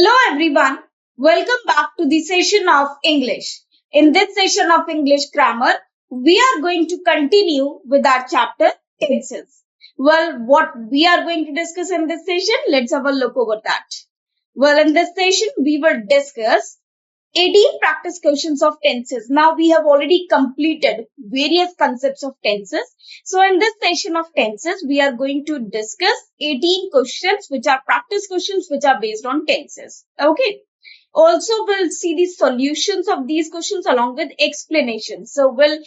Hello everyone. Welcome back to the session of English. In this session of English grammar, we are going to continue with our chapter tenses. Well, what we are going to discuss in this session, let's have a look over that. Well, in this session, we will discuss 18 practice questions of tenses. Now we have already completed various concepts of tenses. So in this session of tenses, we are going to discuss 18 questions which are practice questions which are based on tenses. Okay. Also, we'll see the solutions of these questions along with explanations. So we'll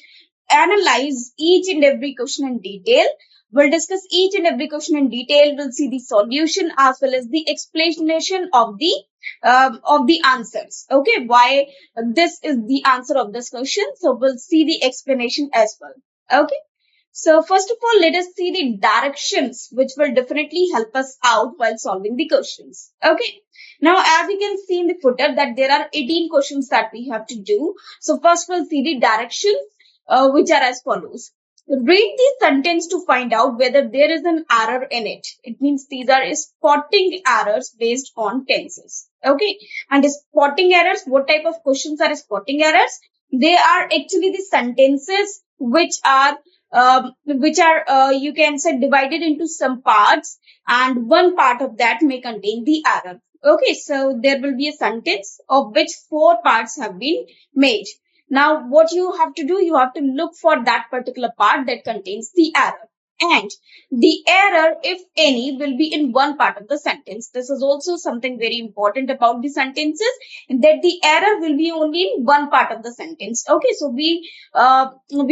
analyze each and every question in detail. We'll discuss each and every question in detail. We'll see the solution as well as the explanation of the answers. Okay, why this is the answer of this question. So we'll see the explanation as well. Okay. So first of all, let us see the directions which will definitely help us out while solving the questions. Okay. Now, as you can see in the footer that there are 18 questions that we have to do. So first we'll see the directions which are as follows. Read the sentence to find out whether there is an error in it. It means these are spotting errors based on tenses. Okay. And spotting errors, what type of questions are spotting errors? They are actually the sentences which are you can say divided into some parts, and one part of that may contain the error. Okay, so there will be a sentence of which four parts have been made. Now, what you have to do, you have to look for that particular part that contains the error. And the error, if any, will be in one part of the sentence. This is also something very important about the sentences, that the error will be only in one part of the sentence. Okay, so we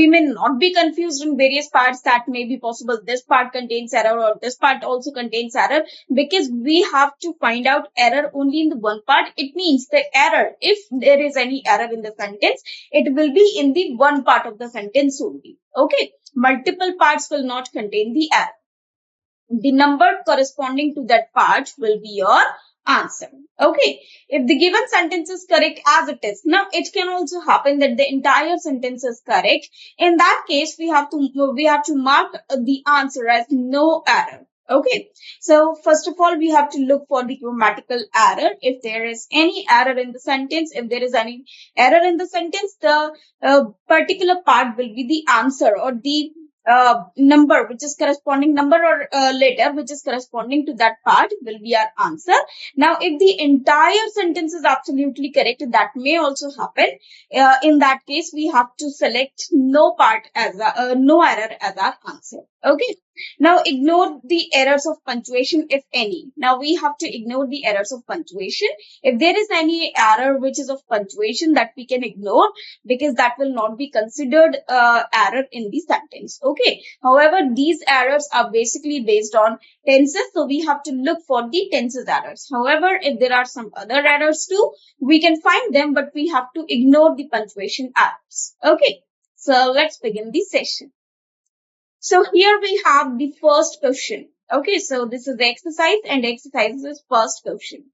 may not be confused in various parts that may be possible. This part contains error or this part also contains error, because we have to find out error only in the one part. It means the error, if there is any error in the sentence, it will be in the one part of the sentence only. Okay, multiple parts will not contain the error. The number corresponding to that part will be your answer. Okay, if the given sentence is correct as it is, now it can also happen that the entire sentence is correct. In that case, we have to mark the answer as no error. Okay, so first of all, we have to look for the grammatical error. If there is any error in the sentence, the particular part will be the answer, or the number which is corresponding number, or letter which is corresponding to that part will be our answer. Now, if the entire sentence is absolutely correct, that may also happen. In that case, we have to select no error as our answer. Okay. Now, ignore the errors of punctuation, if any. Now, we have to ignore the errors of punctuation. If there is any error which is of punctuation, that we can ignore, because that will not be considered error in the sentence. Okay. However, these errors are basically based on tenses, so we have to look for the tenses errors. However, if there are some other errors too, we can find them, but we have to ignore the punctuation errors. Okay. So let's begin the session. So here we have the first question. Okay, so this is the exercise, and exercise is first question.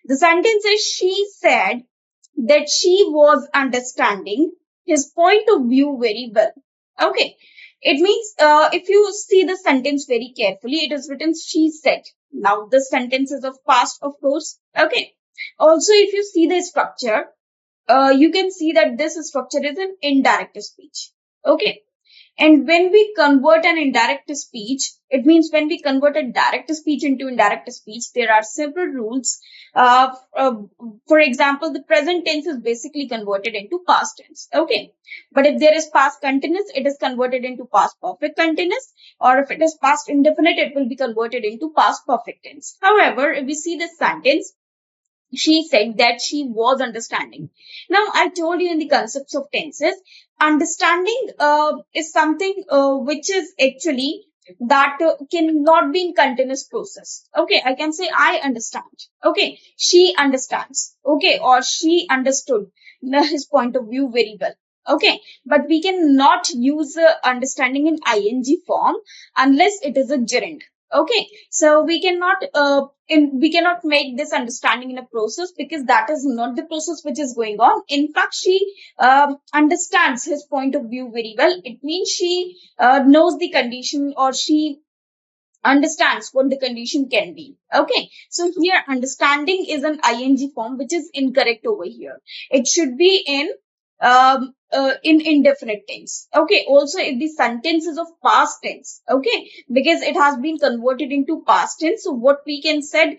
The sentence is, she said that she was understanding his point of view very well. Okay, it means if you see the sentence very carefully, it is written she said. Now the sentence is of past, of course. Okay. Also, if you see the structure, you can see that this structure is an indirect speech. Okay. And when we convert an indirect speech, it means when we convert a direct speech into indirect speech, there are several rules. For example, the present tense is basically converted into past tense. Okay. But if there is past continuous, it is converted into past perfect continuous. Or if it is past indefinite, it will be converted into past perfect tense. However, if we see this sentence, she said that she was understanding. Now, I told you in the concepts of tenses, understanding is something which is actually that cannot be in continuous process. Okay, I can say I understand. Okay, she understands. Okay, or she understood his point of view very well. Okay, but we cannot use understanding in ing form unless it is a gerund. Okay, so we cannot make this understanding in a process, because that is not the process which is going on. In fact, she understands his point of view very well. It means she knows the condition, or she understands what the condition can be. Okay, so here understanding is an ing form, which is incorrect over here. It should be in indefinite tense. Okay, also if the sentence is of past tense, okay, because it has been converted into past tense, so what we can said,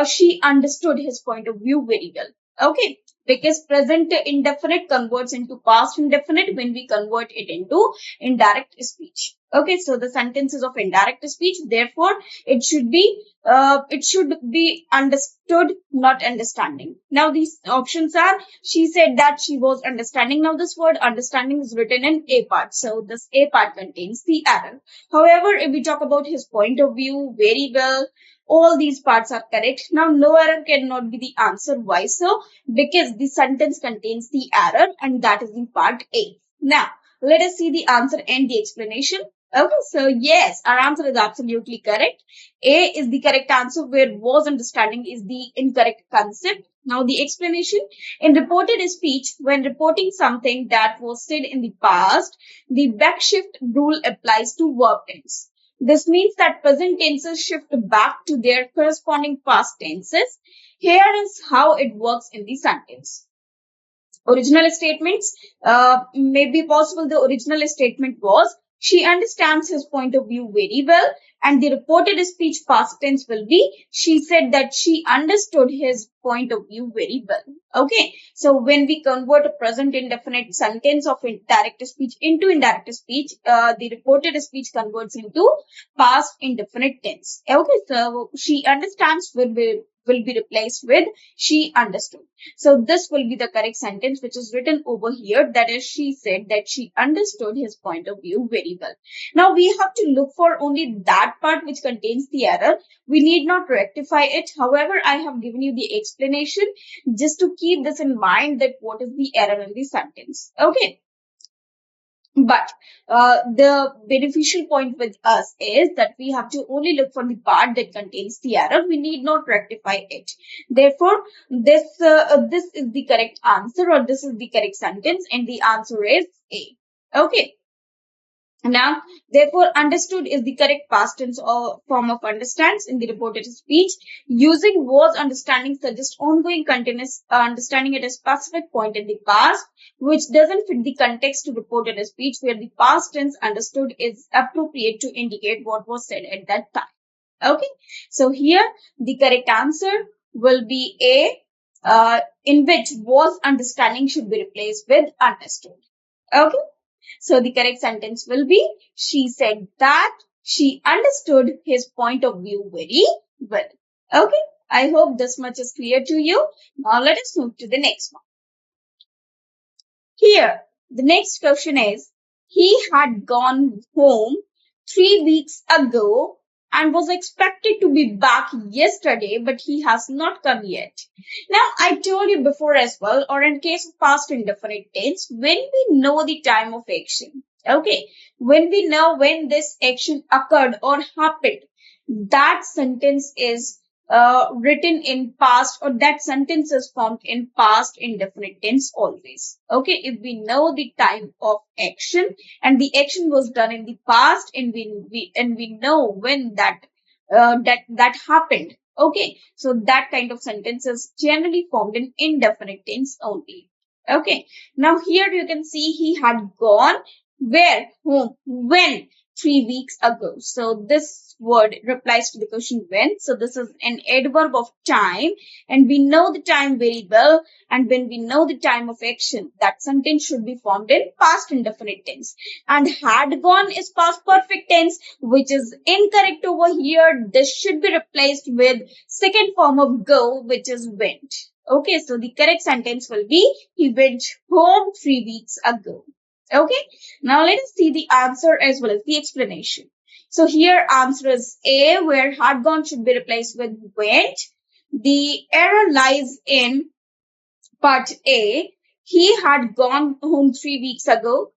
she understood his point of view very well. Okay, because present indefinite converts into past indefinite when we convert it into indirect speech. Okay, so the sentence is of indirect speech, therefore it should be understood, not understanding. Now these options are, she said that she was understanding. Now this word understanding is written in A part, so this A part contains the error. However, if we talk about his point of view very well, all these parts are correct. Now no error cannot be the answer. Why so? Because the sentence contains the error, and that is in part A. Now let us see the answer and the explanation. Okay, so yes, our answer is absolutely correct. A is the correct answer, where was understanding is the incorrect concept. Now the explanation. In reported speech, when reporting something that was said in the past, the backshift rule applies to verb tense. This means that present tenses shift back to their corresponding past tenses. Here is how it works in the sentence. Original statements, may be possible the original statement was, she understands his point of view very well, and the reported speech past tense will be, she said that she understood his point of view very well. Okay, so when we convert a present indefinite sentence of direct speech into indirect speech, the reported speech converts into past indefinite tense. Okay, so she understands will be replaced with she understood. So this will be the correct sentence which is written over here. That is, she said that she understood his point of view very well. Now we have to look for only that part which contains the error. We need not rectify it. However, I have given you the explanation just to keep this in mind, that what is the error in the sentence. Okay. But the beneficial point with us is that we have to only look for the part that contains the error. We need not rectify it. Therefore, this is the correct answer, or this is the correct sentence, and the answer is A. Okay. Now, therefore, understood is the correct past tense or form of understands in the reported speech. Using was understanding suggests ongoing continuous understanding at a specific point in the past, which doesn't fit the context to reported speech, where the past tense understood is appropriate to indicate what was said at that time. Okay, so here the correct answer will be A, in which was understanding should be replaced with understood. Okay. So the correct sentence will be, she said that she understood his point of view very well. Okay. I hope this much is clear to you. Now let us move to the next one. Here, the next question is, he had gone home 3 weeks ago and was expected to be back yesterday, but he has not come yet. Now, I told you before as well, or in case of past indefinite tense, when we know the time of action, okay, when we know when this action occurred or happened, that sentence is written in past, or that sentence is formed in past indefinite tense always. Okay, if we know the time of action and the action was done in the past, and we know when that happened. Okay, so that kind of sentence is generally formed in indefinite tense only. Okay, now here you can see he had gone where, home, when, 3 weeks ago. So this word replies to the question when. So this is an adverb of time, and we know the time very well. And when we know the time of action, that sentence should be formed in past indefinite tense. And had gone is past perfect tense, which is incorrect over here. This should be replaced with second form of go, which is went. Okay, so the correct sentence will be, he went home 3 weeks ago. Okay, now let us see the answer as well as the explanation. So here answer is A, where had gone should be replaced with went. The error lies in part A. He had gone home 3 weeks ago.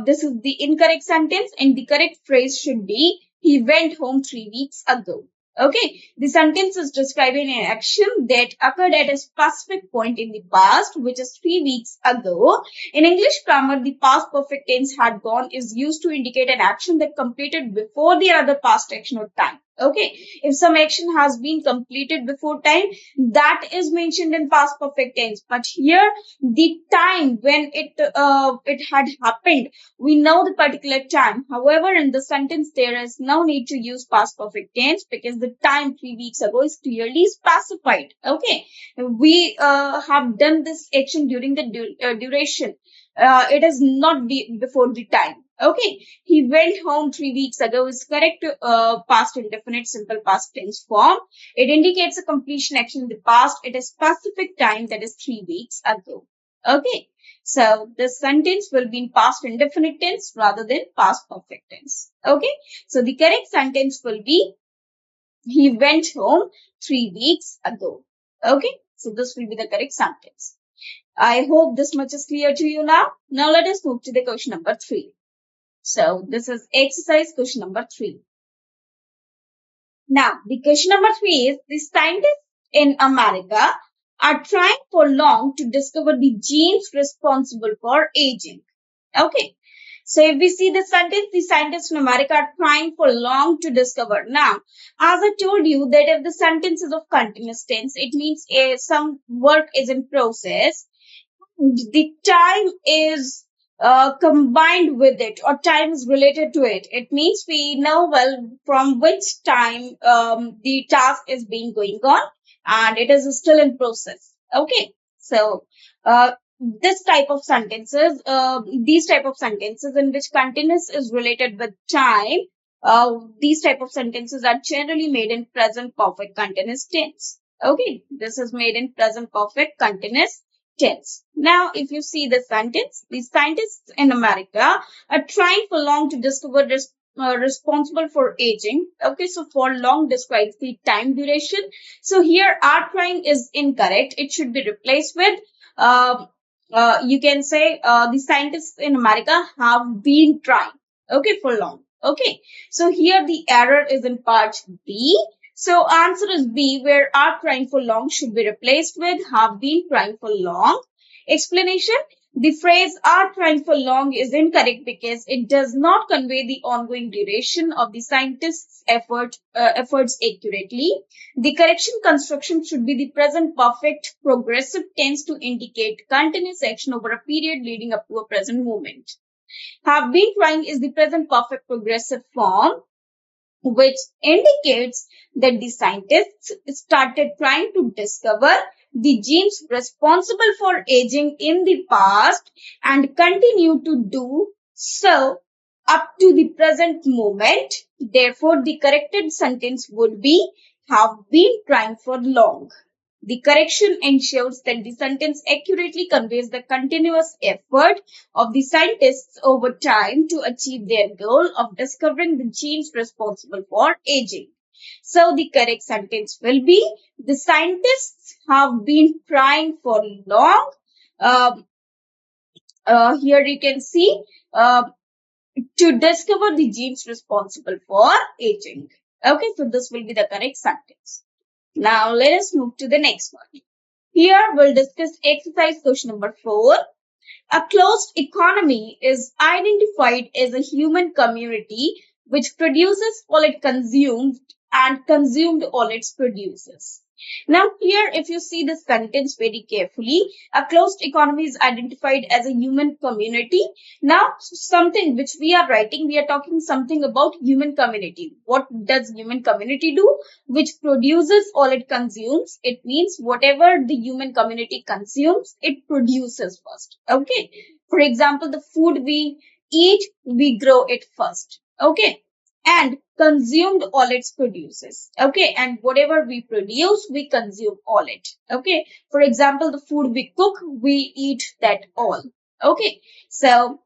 This is the incorrect sentence, and the correct phrase should be, he went home 3 weeks ago. Okay, the sentence is describing an action that occurred at a specific point in the past, which is 3 weeks ago. In English grammar, the past perfect tense had gone is used to indicate an action that completed before the other past action or time. Okay, if some action has been completed before time, that is mentioned in past perfect tense. But here, the time when it had happened, we know the particular time. However, in the sentence, there is no need to use past perfect tense because the time 3 weeks ago is clearly specified. Okay, we have done this action during the duration. It is not before the time. Okay, he went home 3 weeks ago is correct past indefinite simple past tense form. It indicates a completion action in the past at a specific time, that is 3 weeks ago. Okay, so the sentence will be in past indefinite tense rather than past perfect tense. Okay, so the correct sentence will be he went home 3 weeks ago. Okay, so this will be the correct sentence. I hope this much is clear to you now. Now let us move to the question number 3. So this is exercise question number 3. Now the question number 3 is, the scientists in America are trying for long to discover the genes responsible for aging. Okay. So if we see the sentence, the scientists in America are trying for long to discover. Now, as I told you that if the sentence is of continuous tense, it means some work is in process. The time is combined with it, or time is related to it. It means we know well from which time the task is being going on, and it is still in process. Okay, so this type of sentences, these type of sentences in which continuous is related with time, these type of sentences are generally made in present perfect continuous tense. Okay, this is made in present perfect continuous tense. Now, if you see the sentence, the scientists in America are trying for long to discover this responsible for aging. Okay, so for long describes the time duration. So here are trying is incorrect. It should be replaced with you can say the scientists in America have been trying. Okay, for long. Okay, so here the error is in part B. So answer is B, where are trying for long should be replaced with have been trying for long. Explanation. The phrase are trying for long is incorrect because it does not convey the ongoing duration of the scientist's efforts accurately. The correction construction should be the present perfect progressive tense to indicate continuous action over a period leading up to a present moment. Have been trying is the present perfect progressive form, which indicates that the scientists started trying to discover the genes responsible for aging in the past and continue to do so up to the present moment. Therefore, the corrected sentence would be have been trying for long. The correction ensures that the sentence accurately conveys the continuous effort of the scientists over time to achieve their goal of discovering the genes responsible for aging. So the correct sentence will be, the scientists have been trying for long. Here you can see to discover the genes responsible for aging. Okay, so this will be the correct sentence. Now let us move to the next one. Here we'll discuss exercise question number 4. A closed economy is identified as a human community which produces all it consumes and consumed all it produces. Now here, if you see the sentence very carefully, a closed economy is identified as a human community. Now, something which we are writing, we are talking something about human community. What does human community do? Which produces all it consumes. It means whatever the human community consumes, it produces first. Okay. For example, the food we eat, we grow it first. Okay. And consumed all its produces. Okay. And whatever we produce, we consume all it. Okay. For example, the food we cook, we eat that all. Okay. So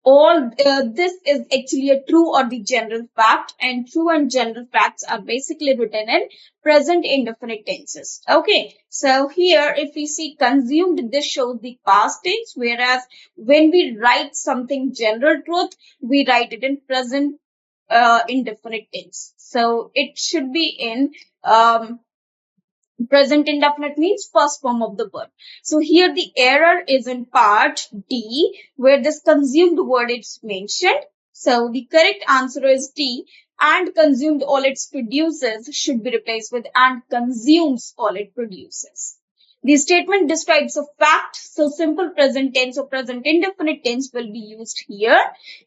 all this is actually a true or the general fact, and true and general facts are basically written in present indefinite tenses. Okay, so here if we see consumed, this shows the past tense, whereas when we write something general truth, we write it in present indefinite tense. So it should be in present indefinite, means first form of the verb. So here the error is in part D, where this consumed word is mentioned. So the correct answer is D, and consumed all it produces should be replaced with and consumes all it produces. The statement describes a fact, so simple present tense or present indefinite tense will be used here.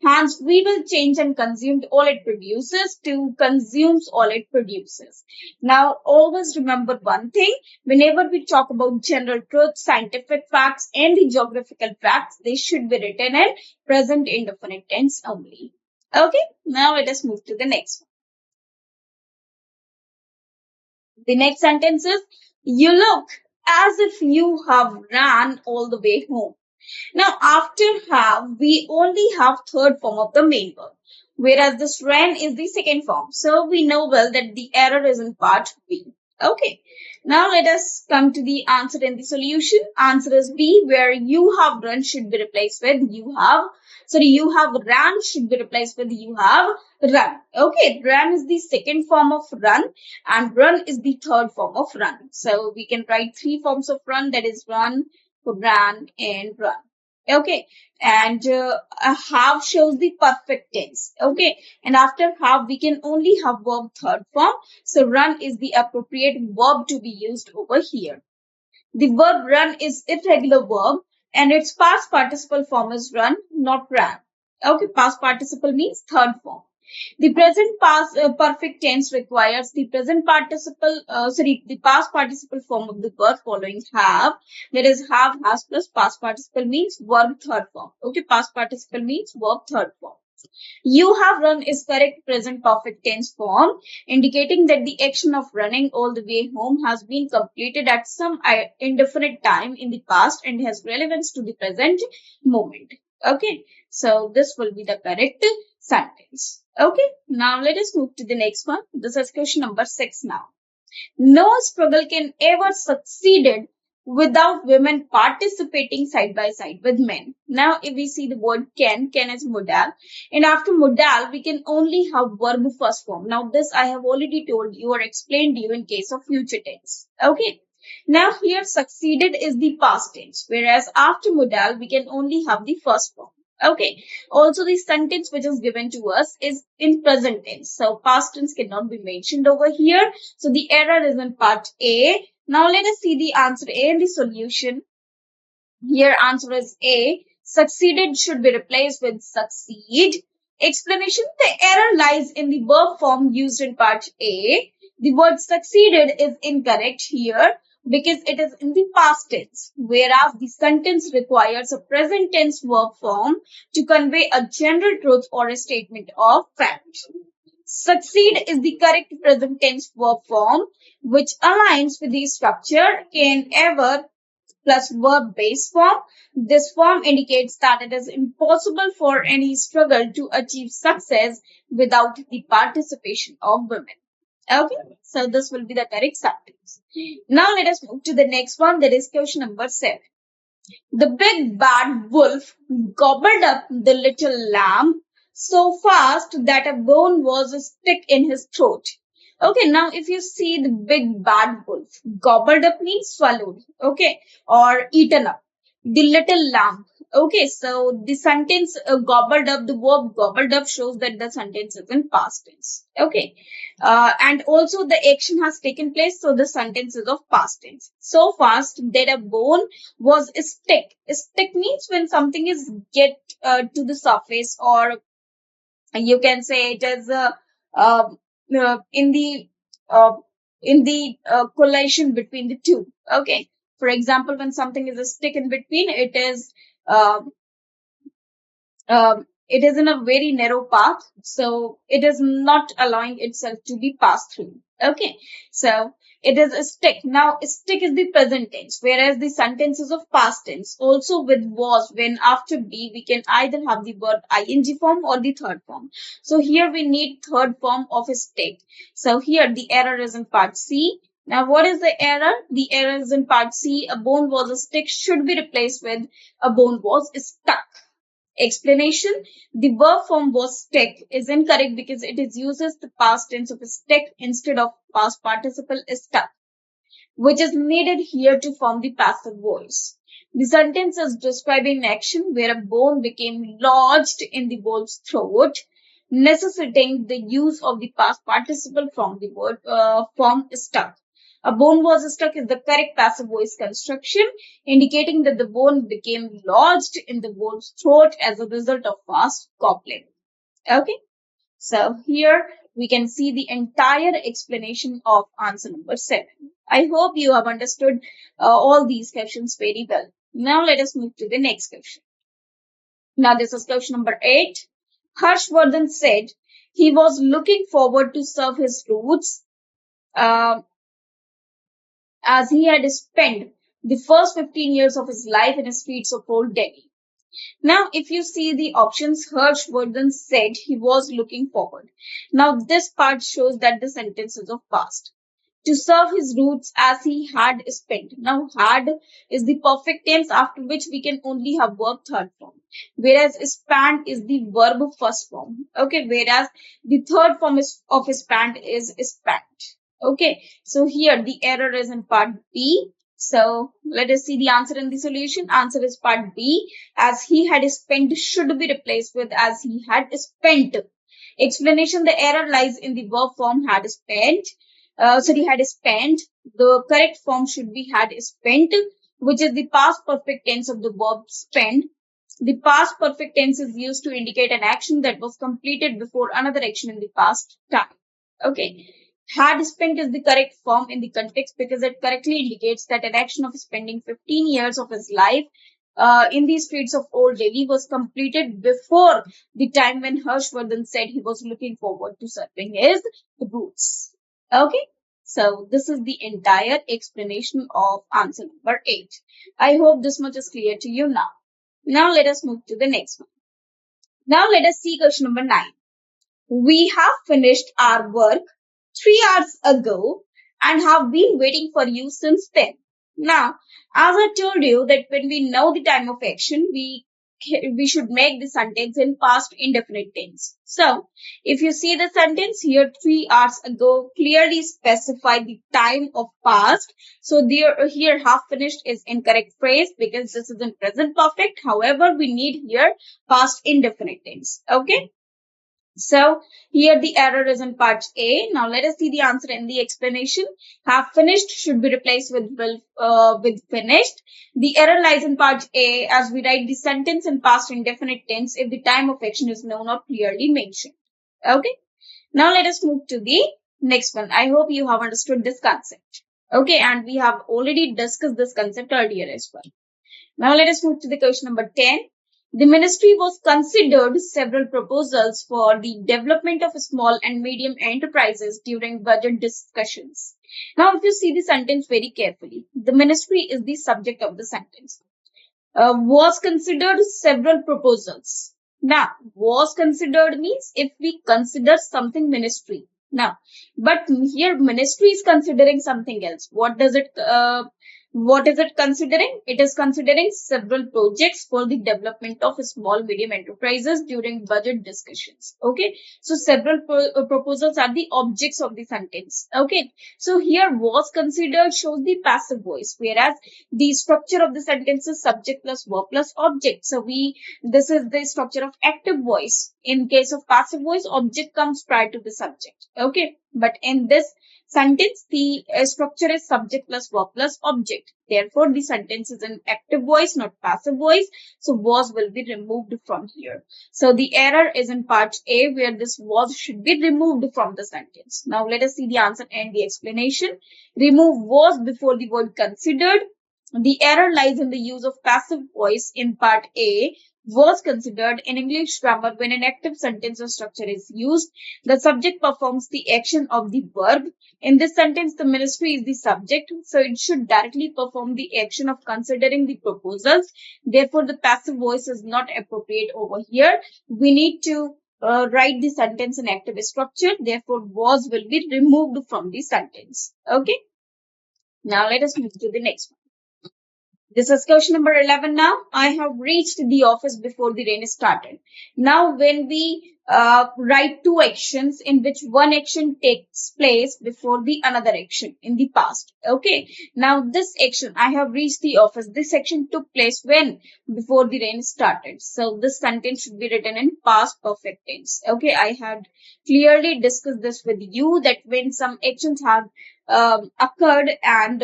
Hence, we will change and consumed all it produces to consumes all it produces. Now, always remember one thing. Whenever we talk about general truth, scientific facts, and the geographical facts, they should be written in present indefinite tense only. Okay, now let us move to the next one. The next sentence is, you look as if you have ran all the way home. Now, after have, we only have third form of the main verb, whereas this ran is the second form. So we know well that the error is in part B. Okay. Now let us come to the answer and the solution. Answer is B, where you have run should be replaced with you have ran should be replaced with you have run. Okay. Run is the second form of run and run is the third form of run. So we can write three forms of run, that is run, ran, and run. Okay, and a have shows the perfect tense. Okay, and after have we can only have verb third form. So run is the appropriate verb to be used over here. The verb run is irregular verb and its past participle form is run, not ran. Okay, past participle means third form. The present past perfect tense requires the present participle, the past participle form of the verb following have. That is have, has plus past participle means verb third form. Okay, past participle means verb third form. You have run is correct present perfect tense form, indicating that the action of running all the way home has been completed at some indefinite time in the past and has relevance to the present moment. Okay, so this will be the correct sentence. Okay, now let us move to the next one. This is question number 6 now. No struggle can ever succeed without women participating side by side with men. Now, if we see the word can is modal, and after modal, we can only have verb first form. Now, this I have already told you or explained you in case of future tense. Okay. Now, here succeeded is the past tense, whereas after modal, we can only have the first form. Okay. Also, the sentence which is given to us is in present tense. So, past tense cannot be mentioned over here. So, the error is in part A. Now, let us see the answer A and the solution. Here, answer is A. Succeeded should be replaced with succeed. Explanation. The error lies in the verb form used in part A. The word succeeded is incorrect here because it is in the past tense, whereas the sentence requires a present tense verb form to convey a general truth or a statement of fact. Succeed is the correct present tense verb form, which aligns with the structure can ever plus verb base form. This form indicates that it is impossible for any struggle to achieve success without the participation of women. Okay, so this will be the correct sentence. Now let us move to the next one, that is question number 7. The big bad wolf gobbled up the little lamb so fast that a bone was stuck in his throat. Okay, now if you see the big bad wolf, gobbled up means swallowed, okay, or eaten up. The little lamb. Okay, so the sentence gobbled up, the verb gobbled up shows that the sentence is in past tense. Okay, and also the action has taken place, so the sentence is of past tense. So fast that a bone was stuck. Stick means when something is get to the surface, or you can say it is uh, in the uh, collation between the two. Okay, for example, when something is a stick in between, uh, it is in a very narrow path, so it is not allowing itself to be passed through. Okay, so it is a stick. Now, a stick is the present tense, whereas the sentence is of past tense. Also with was, when after be, we can either have the verb ing form or the third form. So here we need third form of a stick. So here the error is in part C. Now, what is the error? The error is in part C. A bone was a stick should be replaced with a bone was stuck. Explanation: the verb form was stuck is incorrect because it is uses the past tense of stuck instead of past participle stuck, which is needed here to form the passive voice. The sentence is describing an action where a bone became lodged in the wolf's throat, necessitating the use of the past participle from the word form stuck. A bone was stuck is the correct passive voice construction, indicating that the bone became lodged in the wolf's throat as a result of fast gobbling. Okay, so here we can see the entire explanation of answer number 7. I hope you have understood all these questions very well. Now let us move to the next question. Now this is question number 8. Harshvardhan said he was looking forward to serve his roots uh, as he had spent the first 15 years of his life in the streets of old Delhi. Now, if you see the options, Harshvardhan said he was looking forward. Now, this part shows that the sentence is of past. To serve his roots as he had spent. Now, had is the perfect tense after which we can only have verb third form. Whereas spent is the verb first form. Okay, whereas the third form of spent is spent. Okay, so here the error is in part B. So let us see the answer in the solution. Answer is part B. As he had spent should be replaced with as he had spent. Explanation: the error lies in the verb form had spent. Had spent. The correct form should be had spent, which is the past perfect tense of the verb spend. The past perfect tense is used to indicate an action that was completed before another action in the past time. Okay. Had spent is the correct form in the context because it correctly indicates that an action of spending 15 years of his life in the streets of Old Delhi was completed before the time when Harshvardhan said he was looking forward to serving his roots. Okay, so this is the entire explanation of answer number 8. I hope this much is clear to you now. Now let us move to the next one. Now let us see question number 9. We have finished our work 3 hours ago and have been waiting for you since then. Now, as I told you that when we know the time of action, we should make the sentence in past indefinite tense. So, if you see the sentence here, 3 hours ago clearly specify the time of past. So, here half finished is incorrect phrase because this is in present perfect. However, we need here past indefinite tense. Okay. So here the error is in part A. Now let us see the answer in the explanation. Have finished should be replaced with finished. The error lies in part A as we write the sentence in past indefinite tense if the time of action is known or clearly mentioned. Okay. Now let us move to the next one. I hope you have understood this concept. Okay. And we have already discussed this concept earlier as well. Now let us move to the question number 10. The ministry was considered several proposals for the development of small and medium enterprises during budget discussions. Now, if you see the sentence very carefully, the ministry is the subject of the sentence. Was considered several proposals. Now, was considered means if we consider something ministry. Now, but here ministry is considering something else. What is it considering? It is considering several projects for the development of small medium enterprises during budget discussions. Okay. So several proposals are the objects of the sentence. Okay. So here was considered shows the passive voice, whereas the structure of the sentence is subject plus verb plus object. So this is the structure of active voice. In case of passive voice, object comes prior to the subject. Okay. But in this sentence, the structure is subject plus verb plus object. Therefore, the sentence is an active voice, not passive voice. So, was will be removed from here. So, the error is in part A where this was should be removed from the sentence. Now, let us see the answer and the explanation. Remove was before the word considered. The error lies in the use of passive voice in part A. Was considered in English grammar when an active sentence or structure is used. The subject performs the action of the verb. In this sentence, the ministry is the subject, so it should directly perform the action of considering the proposals. Therefore, the passive voice is not appropriate over here. We need to write the sentence in active structure. Therefore, was will be removed from the sentence. Okay. Now, let us move to the next one. This is question number 11 now. I have reached the office before the rain started. Now, when we write two actions in which one action takes place before the another action in the past. Okay. Now, this action, I have reached the office. This action took place when? Before the rain started. So, this sentence should be written in past perfect tense. Okay. I had clearly discussed this with you that when some actions have occurred and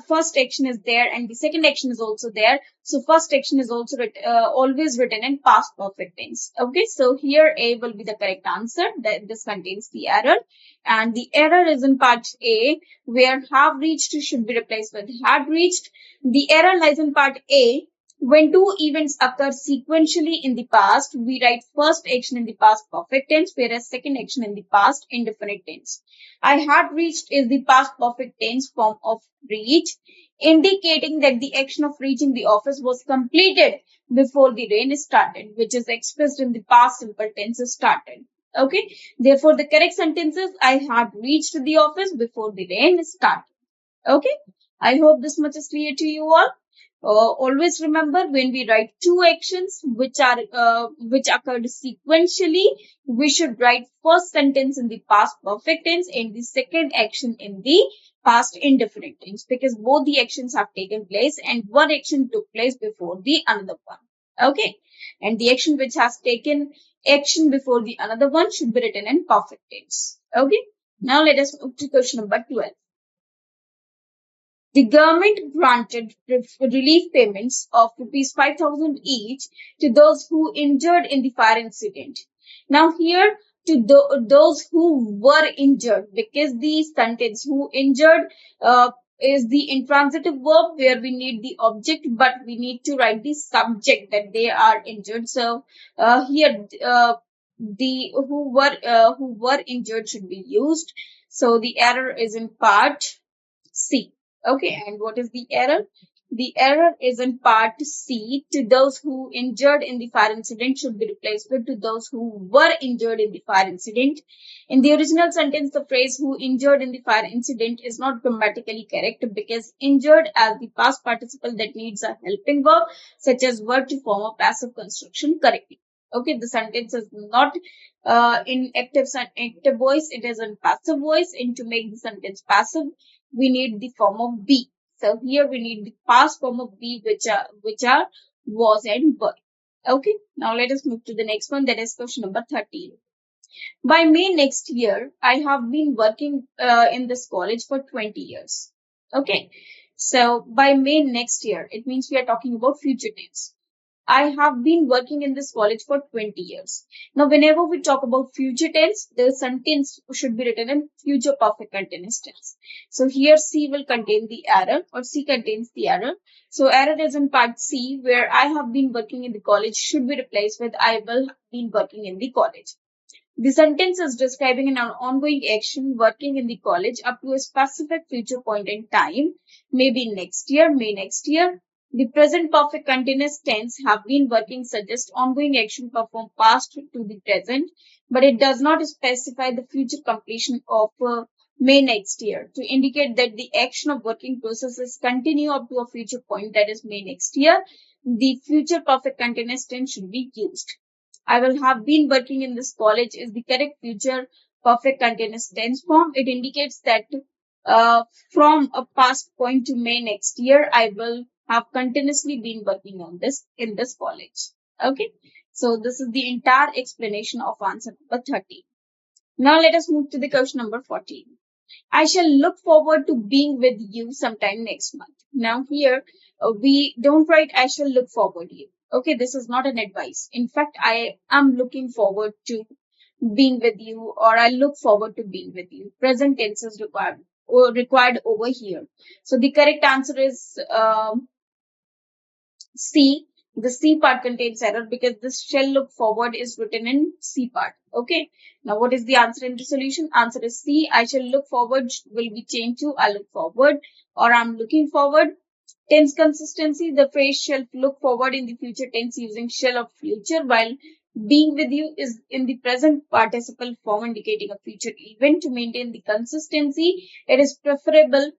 first action is there and the second action is also there. So first action is also always written in past perfect tense. Okay, so here A will be the correct answer. That this contains the error, and the error is in part A, where have reached should be replaced with had reached. The error lies in part A. When two events occur sequentially in the past, we write first action in the past perfect tense, whereas second action in the past indefinite tense. I had reached is the past perfect tense form of reach, indicating that the action of reaching the office was completed before the rain started, which is expressed in the past simple tense started. Okay, therefore, the correct sentence is I had reached the office before the rain started. Okay, I hope this much is clear to you all. Always remember, when we write two actions which occurred sequentially, we should write first sentence in the past perfect tense and the second action in the past indefinite tense, because both the actions have taken place and one action took place before the another one. Okay, and the action which has taken action before the another one should be written in perfect tense. Okay, now let us move to question number 12. The government granted relief payments of rupees 5,000 each to those who injured in the fire incident. Now here, to those who were injured, because the sentence who injured is the intransitive verb where we need the object, but we need to write the subject that they are injured. So here the who were injured should be used. So the error is in part C. Okay, and what is the error? The error is in part C. To those who injured in the fire incident should be replaced with to those who were injured in the fire incident. In the original sentence, the phrase who injured in the fire incident is not grammatically correct because injured as the past participle that needs a helping verb such as were to form a passive construction correctly. Okay, the sentence is not in active voice, it is in passive voice, and to make the sentence passive, we need the form of be. So here we need the past form of be, which are was and were. Okay. Now let us move to the next one. That is question number 13. By May next year, I have been working in this college for 20 years. Okay. So by May next year, it means we are talking about future tense. I have been working in this college for 20 years. Now, whenever we talk about future tense, the sentence should be written in future perfect continuous tense. So here C will contain the error, or C contains the error. So error is in part C, where I have been working in the college should be replaced with I will have been working in the college. The sentence is describing an ongoing action working in the college up to a specific future point in time, maybe next year, May next year. The present perfect continuous tense have been working suggests ongoing action performed past to the present, but it does not specify the future completion of May next year to indicate that the action of working processes continue up to a future point, that is May next year. The future perfect continuous tense should be used. I will have been working in this college is the correct future perfect continuous tense form. It indicates that from a past point to May next year, I will have continuously been working on this in this college. Okay. So this is the entire explanation of answer number 13. Now let us move to the question number 14. I shall look forward to being with you sometime next month. Now here, we don't write I shall look forward to you. Okay, this is not an advice. In fact, I am looking forward to being with you, or I look forward to being with you. Present tense is required over here. So the correct answer is C. The C part contains error because this shall look forward is written in C part. Okay. Now, what is the answer in the solution? Answer is C. I shall look forward will be changed to I look forward, or I'm looking forward. Tense consistency. The phrase shall look forward in the future tense using shall of future, while being with you is in the present participle form indicating a future event. To maintain the consistency, it is preferable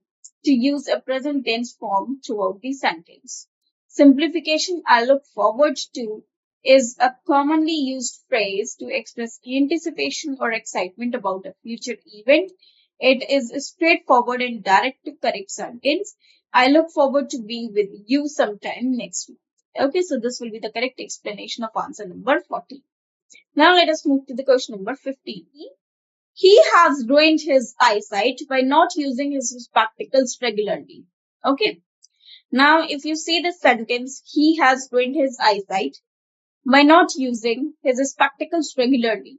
to use a present tense form throughout the sentence. Simplification I look forward to is a commonly used phrase to express anticipation or excitement about a future event. It is a straightforward and direct to correct sentence. I look forward to being with you sometime next week. Okay, so this will be the correct explanation of answer number 40. Now let us move to the question number 15. He has ruined his eyesight by not using his spectacles regularly. Okay. Now, if you see the sentence, he has ruined his eyesight by not using his spectacles regularly.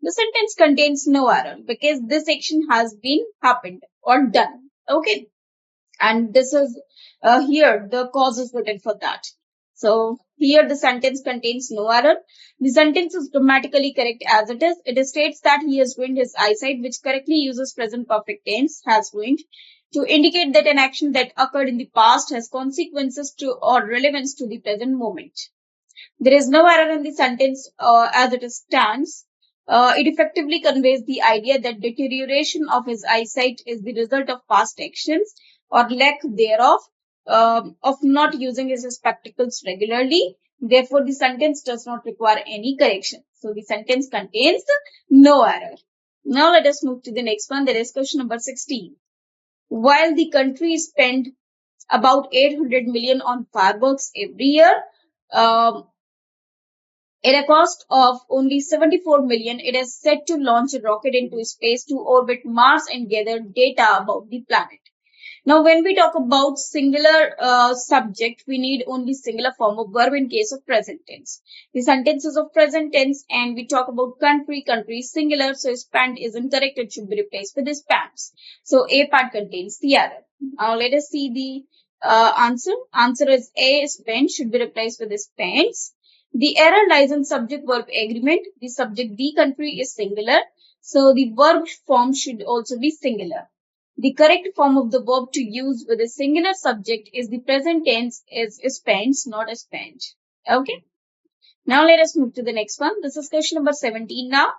The sentence contains no error because this action has been happened or done. Okay. And this is here the cause is written for that. So here the sentence contains no error. The sentence is grammatically correct as it is. It states that he has ruined his eyesight, which correctly uses present perfect tense, has ruined, to indicate that an action that occurred in the past has consequences to or relevance to the present moment. There is no error in the sentence as it stands. It effectively conveys the idea that deterioration of his eyesight is the result of past actions or lack thereof, of not using his spectacles regularly. Therefore, the sentence does not require any correction. So, the sentence contains no error. Now, let us move to the next one. That is question number 16. While the country spent about 800 million on fireworks every year, um, at a cost of only 74 million, it is set to launch a rocket into space to orbit Mars and gather data about the planet. Now, when we talk about singular subject, we need only singular form of verb in case of present tense. The sentences of present tense, and we talk about country, country is singular, so spent is incorrect. It should be replaced with spans. So, A part contains the error. Now, let us see the answer. Answer is A, spent should be replaced with spends. The error lies in subject-verb agreement. The subject, the country, is singular, so the verb form should also be singular. The correct form of the verb to use with a singular subject is the present tense is spends, not spent. Okay. Now let us move to the next one. This is question number 17 now.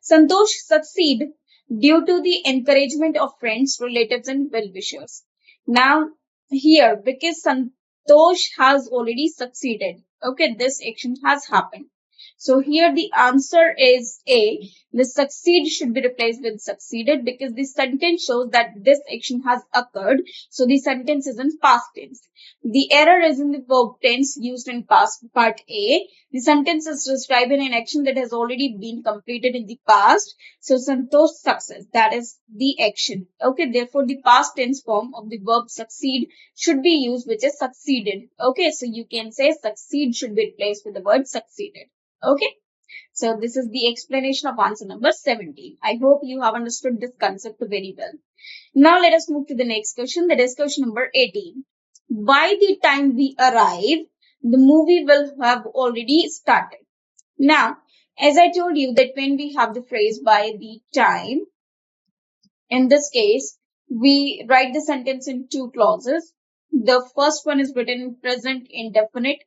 Santosh succeed due to the encouragement of friends, relatives and well-wishers. Now here, because Santosh has already succeeded. Okay, this action has happened. So here the answer is A. The succeed should be replaced with succeeded because the sentence shows that this action has occurred. So the sentence is in past tense. The error is in the verb tense used in past part A. The sentence is describing an action that has already been completed in the past. So Santosh success, that is the action. Okay, therefore the past tense form of the verb succeed should be used, which is succeeded. Okay, so you can say succeed should be replaced with the word succeeded. Okay, so this is the explanation of answer number 17. I hope you have understood this concept very well. Now let us move to the next question. That is question number 18. By the time we arrive, the movie will have already started. Now, as I told you that when we have the phrase by the time, in this case, we write the sentence in two clauses. The first one is written in present indefinite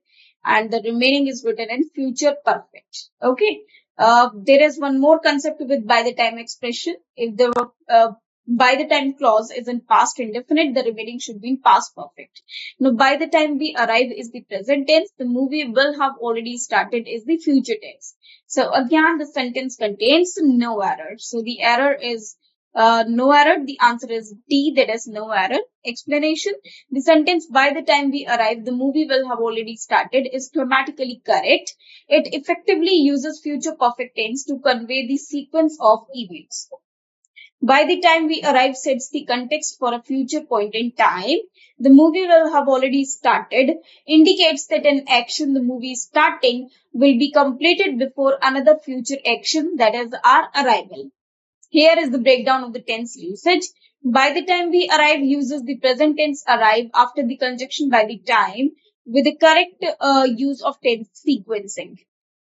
and the remaining is written in future perfect. Okay. There is one more concept with by the time expression. If the by the time clause is in past indefinite, the remaining should be in past perfect. Now, by the time we arrive is the present tense. The movie will have already started is the future tense. So again, the sentence contains no error. So the error is no error. The answer is D, that is no error. Explanation. The sentence by the time we arrive, the movie will have already started is grammatically correct. It effectively uses future perfect tense to convey the sequence of events. By the time we arrive sets the context for a future point in time. The movie will have already started, indicates that an action the movie is starting will be completed before another future action, that is our arrival. Here is the breakdown of the tense usage. By the time we arrive uses the present tense arrive after the conjunction by the time with the correct use of tense sequencing.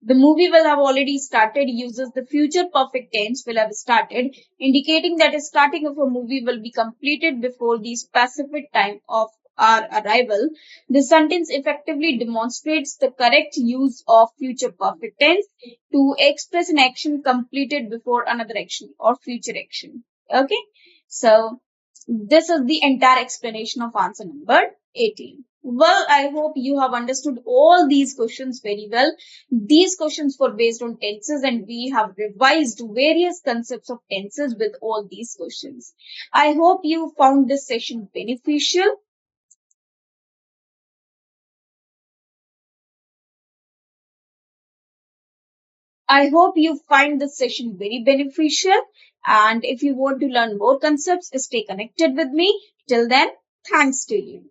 The movie will have already started uses the future perfect tense will have started, indicating that the starting of a movie will be completed before the specific time of our arrival. The sentence effectively demonstrates the correct use of future perfect tense to express an action completed before another action or future action. Okay. So This is the entire explanation of answer number 18. Well, I hope you have understood all these questions very well. These questions were based on tenses and we have revised various concepts of tenses with all these questions. I hope you found this session beneficial. I hope you find this session very beneficial. And if you want to learn more concepts, stay connected with me. Till then, thanks to you.